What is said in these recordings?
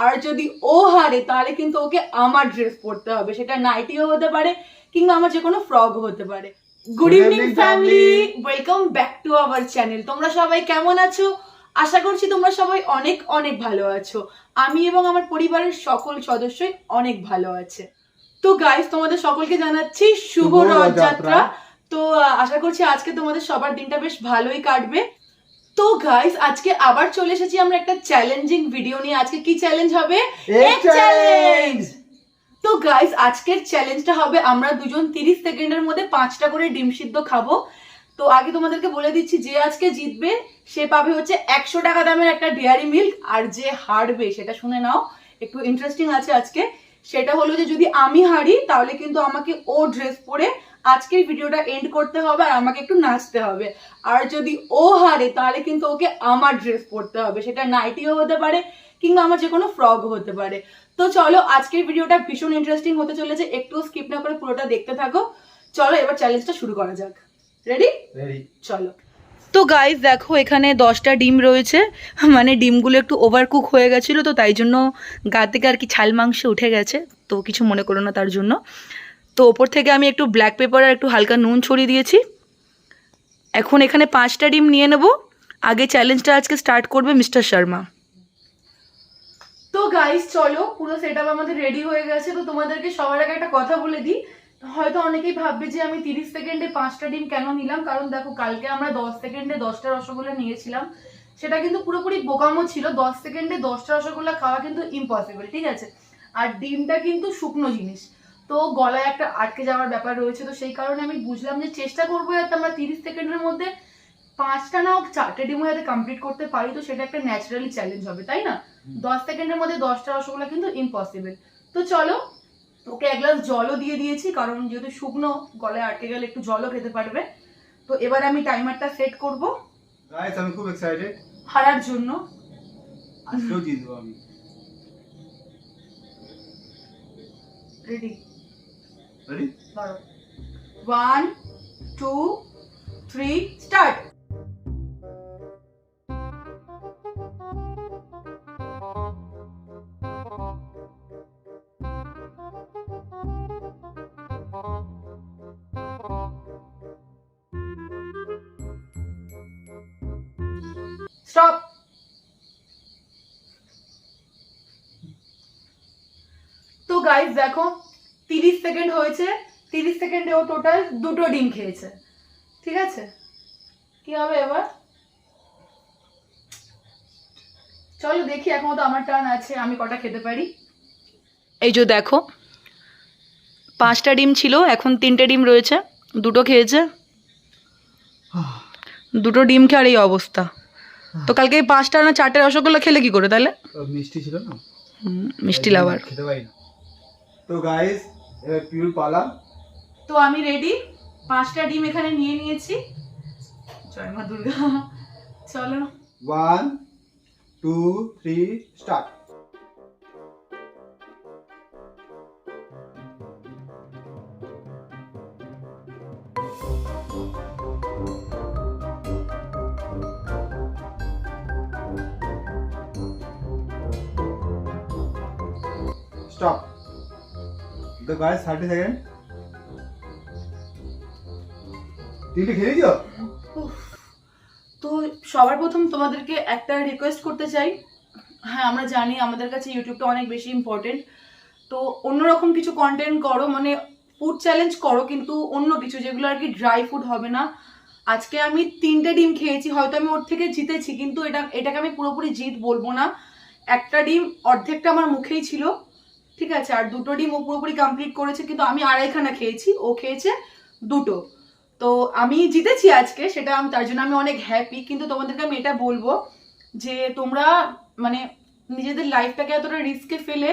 আর যদি ও হারে তাহলে কিন্তু ওকে আমার ড্রেস পরতে হবে, সেটা নাইটিও হতে পারে কিংবা আমার যে কোনো ফ্রকও হতে পারে। Good evening family, welcome back to our channel. তোমরা সবাই কেমন আছো? আশা করছি তোমরা সবাই অনেক অনেক ভালো আছো। আমি এবং আমার পরিবারের সকল সদস্যই অনেক ভালো আছে। তো গাইস, তোমাদের সকলকে জানাচ্ছি শুভ রথযাত্রা। তো আশা করছি আজকে তোমাদের সবার দিনটা বেশ ভালোই কাটবে। তো গাইস, আজকে আবার চলে এসেছি আমরা একটা চ্যালেঞ্জিং ভিডিও নিয়ে। আজকে কি চ্যালেঞ্জ হবে? Egg challenge. তো গাইস, আজকের চ্যালেঞ্জটা হবে আমরা দুজন 30 সেকেন্ডের মধ্যে 5টা করে ডিম সিদ্ধ খাবো। তো আগে তোমাদেরকে বলে দিচ্ছি, যে আজকে জিতবে সে পাবে হচ্ছে 100 টাকা দামের একটা ডেয়ারি মিল্ক, আর যে হারবে সেটা শুনে নাও, একটু ইন্টারেস্টিং আছে আজকে। সেটা হলো যে যদি আমি হারি তাহলে কিন্তু আমাকে ও ড্রেস পরে আজকের ভিডিওটা এন্ড করতে হবে আর আমাকে একটু নাচতে হবে। আর যদি ও হারে তাহলে কিন্তু ওকে আমার ড্রেস পরতে হবে, সেটা নাইটিও হতে পারে কিংবা আমার যে কোনো ফ্রকও হতে পারে। তো চলো, আজকের ভিডিওটা ভীষণ ইন্টারেস্টিং হতে চলেছে, একটু স্কিপ না করে পুরোটা দেখতে থাকো। চলো এবার চ্যালেঞ্জটা শুরু করা যাক। রেডি? রেডি, চলো। তো গাইস দেখো, এখানে 10টা ডিম রয়েছে, মানে ডিমগুলো একটু ওভারকুক হয়ে গেছিলো, তো তাই জন্য গা থেকে আর কি ছাল মাংস উঠে গেছে, তো কিছু মনে করো না তার জন্য। তো ওপর থেকে আমি একটু ব্ল্যাক পেপার আর একটু হালকা নুন ছড়িয়ে দিয়েছি। এখন এখানে 5টা ডিম নিয়ে নেব। আগে চ্যালেঞ্জটা আজকে স্টার্ট করবে মিস্টার শর্মা। তো গাইস চলো, পুরো সেটআপ আমাদের রেডি হয়ে গেছে। তো তোমাদেরকে সবার আগে একটা কথা বলে দিই, হয়তো অনেকেই ভাববে যে আমি 30 সেকেন্ডে 5টা ডিম কেন নিলাম। কারণ দেখো, কালকে আমরা 10 সেকেন্ডে 10টা রসগোল্লা নিয়েছিলাম, সেটা কিন্তু পুরোপুরি বোকামো ছিল। 10 সেকেন্ডে 10টা রসগোল্লা খাওয়া কিন্তু ইম্পসিবল, ঠিক আছে? আর ডিমটা কিন্তু শুকনো জিনিস, তো গলায় একটা আটকে যাওয়ার ব্যাপার রয়েছে। তো সেই কারণে আমি বুঝলাম যে চেষ্টা করবো যাতে আমরা 30 সেকেন্ডের মধ্যে 5টা না হোক 4টে ডিমও যাতে কমপ্লিট করতে পারি। তো সেটা একটা ন্যাচারালি চ্যালেঞ্জ হবে, তাই না? 10 সেকেন্ডের মধ্যে 10টা রসগোল্লা কিন্তু ইম্পসিবল। তো চলো, ওকে এক গ্লাস জলও দিয়ে দিয়েছি, কারণ যেহেতু শুকনো গলায় আটকে গেলে একটু জলও খেতে পারবে। তো এবার আমি টাইমারটা সেট করব। গাইস, আমি খুব এক্সাইটেড হারার জন্য। আজকেও জিতবো আমি। রেডি? রেডি? 1 2 3 স্টার্ট। স্টপ। তো গাইস দেখো, 30 সেকেন্ড হয়েছে। 30 সেকেন্ডে ও টোটাল 2টো ডিম খেয়েছে, ঠিক আছে? কি হবে এবার? চলো দেখি, এখন তো আমার টার্ন আছে, আমি কটা খেতে পারি। এই যে দেখো, 5টা ডিম ছিল, এখন 3টে ডিম রয়েছে, 2টো খেয়েছে। 2টো ডিম খেয়ে আর এই অবস্থা। তো কালকে 5টা না 4টে রসগোল্লা খেলে কি করে তাহলে? মিষ্টি ছিল না, মিষ্টি লাভার। খেতে পারি না। তো গাইস, এবার পিউর পালা। তো আমি রেডি, 5টা ডিম এখানে নিয়ে নিয়েছি। জয় মা দুর্গা। চলো 1 2 3 স্টার্ট। স্টপ। তো গাইস 30 সেকেন্ড। 3টে খেয়ে দিও। তো সবার প্রথম তোমাদেরকে একটা রিকোয়েস্ট করতে চাই। হ্যাঁ, আমরা জানি আমাদের কাছে ইউটিউবটা অনেক বেশি ইম্পর্টেন্ট, তো অন্যরকম কিছু কন্টেন্ট করো, মানে ফুড চ্যালেঞ্জ করো, কিন্তু অন্য কিছু যেগুলো আর কি ড্রাই ফুড হবে না। আজকে আমি 3টে ডিম খেয়েছি, হয়তো আমি ওর থেকে জিতেছি, কিন্তু এটাকে আমি পুরোপুরি জিত বলবো না। একটা ডিম অর্ধেকটা আমার মুখেই ছিল, ঠিক আছে? আর 2টো ডিম ও পুরোপুরি কমপ্লিট করেছে, কিন্তু আমি 2.5খানা খেয়েছি, ও খেয়েছে 2টো। তো আমি জিতেছি আজকে, সেটা আমি তার জন্য আমি অনেক হ্যাপি। কিন্তু তোমাদেরকে আমি এটা বলবো যে তোমরা মানে নিজেদের লাইফটাকে এতটা রিস্কে ফেলে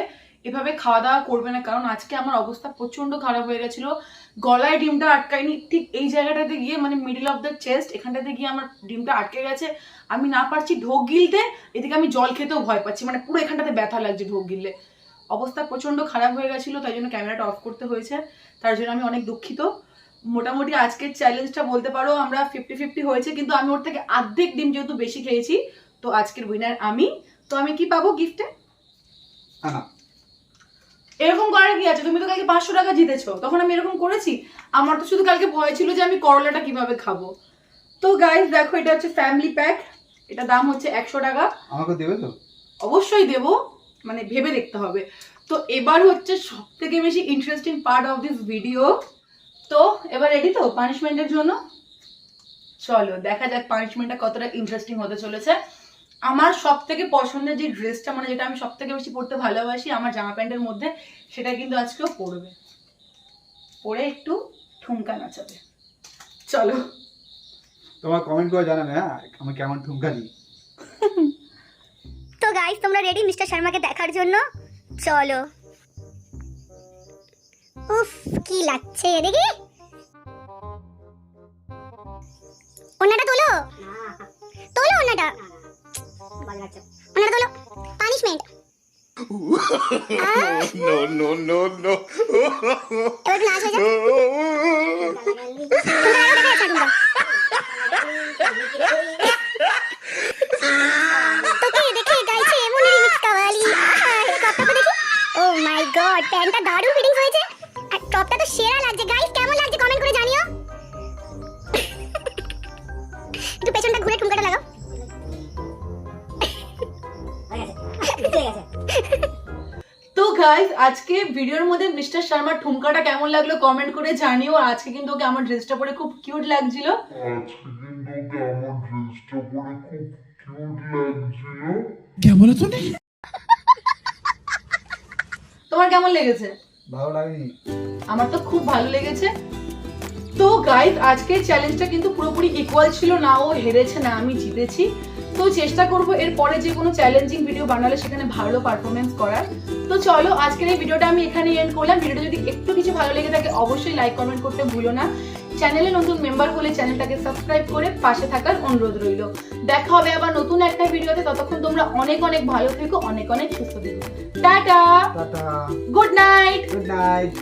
এভাবে খাওয়া দাওয়া করবে না, কারণ আজকে আমার অবস্থা প্রচন্ড খারাপ হয়ে গেছিল। গলায় ডিমটা আটকায়নি, ঠিক এই জায়গাটাতে গিয়ে, মানে মিডল অফ দ্য চেস্ট এখানটাতে গিয়ে আমার ডিমটা আটকে গেছে। আমি না পারছি ঢোক গিলতে, এদিকে আমি জল খেতেও ভয় পাচ্ছি, মানে পুরো এখানটাতে ব্যথা লাগছে ঢোক গিললে। অবস্থা প্রচন্ড খারাপ হয়ে গেছিলো, তাই জন্য ক্যামেরাটা অফ করতে হয়েছে, তার জন্য আমি অনেক দুঃখিত। মোটামুটি আজকের চ্যালেঞ্জটা বলতে পারো আমরা 50-50 হয়েছে, কিন্তু আমি ওর থেকে অর্ধেক ডিম যেহেতু বেশি খেয়েছি, তো আজকের উইনার আমি। তো আমি কি পাবো গিফটে? না এরকম করার কি আছে? তুমি তো কালকে 500 টাকা জিতেছো, তখন আমি এরকম করেছি? আমার তো শুধু কালকে ভয় ছিল যে আমি করলাটা কিভাবে খাবো। তো গাইস দেখো, এটা হচ্ছে ফ্যামিলি প্যাক, এটা দাম হচ্ছে 100 টাকা। আমাকে দেবে তো? অবশ্যই দেবো, মানে ভেবে দেখতে হবে। তো এবার হচ্ছে সব থেকে বেশি interesting part of this video. তো এবার রেডি তো পানিশমেন্টের জন্য? চলো দেখা যাক পানিশমেন্টটা কতটা ইন্টারেস্টিং হতে চলেছে। আমার সব থেকে পছন্দের যে ড্রেসটা, মানে যেটা আমি সব থেকে বেশি পরতে ভালোবাসি আমার জামা প্যান্টের মধ্যে, সেটা কিন্তু আজকেও পরবে, পরে একটু ঠুমকা নাচাবে। চলো তোমার কমেন্ট করে জানাবে হ্যাঁ আমি কেমন ঠুমকা দিই। তো গাইস তোমরা রেডি মিস্টার শর্মাকে দেখার জন্য? চলো। উফ কি লাগছে দেখি। ওনাটা তোলো, তোলো ওনাটা, ওনাটা তোলো। Punishment. No, no, no, no. এবার নাচ হয়ে যাক। তোকে দেখে গাইছে এমন রিমিক্স কাওয়ালি। টপটা দেখি। ও মাই গড, প্যান্টটা দারুণ ফিটিংস হয়েছে আর টপটা তো সেরা লাগছে। গাইস কেমন লাগছে কমেন্ট করে জানিও। একটু পেছনটা ঘুরে ঠুমকাটা লাগাও। তো গাইস আজকে ভিডিওর মধ্যে মিস্টার শর্মার ঠুমকাটা কেমন লাগলো কমেন্ট করে জানিও। আজকে কিন্তু ওকে আমার ড্রেসটা পরে খুব কিউট লাগছিল। क्या बोला तूने? তোমার কেমন লেগেছে? ভালো লাগেনি? আমার তো খুব ভালো লেগেছে। তো গাইস আজকের চ্যালেঞ্জটা কিন্তু পুরোপুরি ইকুয়াল ছিল না, ও হেরেছে না আমি জিতেছি। তো চেষ্টা করব এর পরে যে কোনো চ্যালেঞ্জিং ভিডিও বানালে সেখানে ভালো পারফরমেন্স করার। তো চলো আজকের এই ভিডিওটা আমি এখানে এন্ড করলাম। ভিডিওটা যদি একটু কিছু ভালো লেগে থাকে অবশ্যই লাইক কমেন্ট করতে ভুলো না। চ্যানেলে নতুন মেম্বার হলে চ্যানেলটাকে সাবস্ক্রাইব করে পাশে থাকার অনুরোধ রইল। দেখা হবে আবার নতুন একটা ভিডিওতে, ততক্ষণ তোমরা অনেক অনেক ভালো থেকো, অনেক অনেক সুস্থ থেকো। Tata, tata, good night. Good night.